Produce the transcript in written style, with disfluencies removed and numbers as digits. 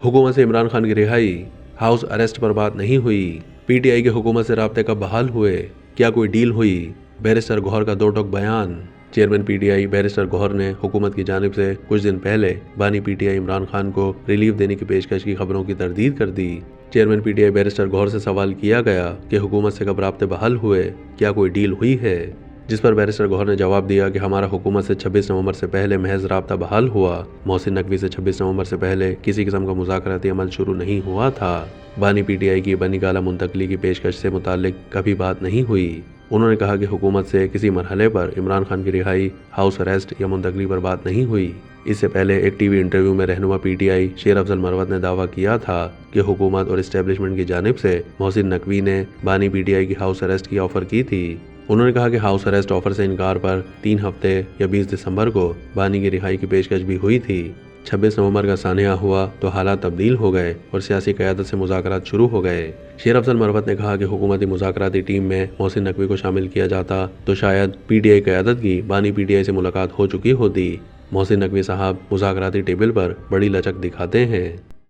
हुकूमत से इमरान खान की रिहाई, हाउस अरेस्ट पर बात नहीं हुई। पीटीआई की हुकूमत से राब्ते कब बहाल हुए, क्या कोई डील हुई। बैरिस्टर गौहर का दो टोक बयान। चेयरमैन पीटीआई बैरिस्टर गौहर ने हुकूमत की जानिब से कुछ दिन पहले बानी पीटीआई इमरान खान को रिलीफ देने की पेशकश की खबरों की तरदीद कर दी। चेयरमैन पीटीआई बैरिस्टर गौहर से सवाल किया गया कि हुकूमत से कब राब्ते बहाल हुए, क्या कोई डील हुई है, जिस पर बैरिस्टर गौहर ने जवाब दिया कि हमारा हुकूमत से 26 नवंबर से पहले महज राब्ता बहाल हुआ। मोहसिन नकवी से 26 नवंबर से पहले किसी किस्म का मुज़ाकराती अमल शुरू नहीं हुआ था। बानी पीटीआई की बनी गाला मुंतकली की पेशकश से मुताल्लिक कभी बात नहीं हुई। उन्होंने कहा कि हुकूमत से किसी मरहले पर इमरान खान की रिहाई, हाउस अरेस्ट या मुंतकली पर बात नहीं हुई। इससे पहले एक टीवी इंटरव्यू में रहनुमा पीटीआई शेर अफजल मरवत ने दावा किया था कि हुकूमत और इस्टेब्लिशमेंट की जानिब से मोहसिन नकवी ने बानी पीटीआई की हाउस अरेस्ट की ऑफर की थी। उन्होंने कहा कि हाउस अरेस्ट ऑफर से इनकार पर 3 हफ्ते या 20 दिसंबर को बानी की रिहाई की पेशकश भी हुई थी। 26 नवंबर का सानिया हुआ तो हालात तब्दील हो गए और सियासी क़यादत से मुज़ाकरात शुरू हो गए। शेर अफजल मरवत ने कहा कि हुकूमती मुज़ाकराती टीम में मोहसिन नकवी को शामिल किया जाता तो शायद पीटीआई क़यादत की बानी पीटीआई से मुलाकात हो चुकी होती। मोहसिन नकवी साहब मुज़ाकराती टेबल पर बड़ी लचक दिखाते हैं।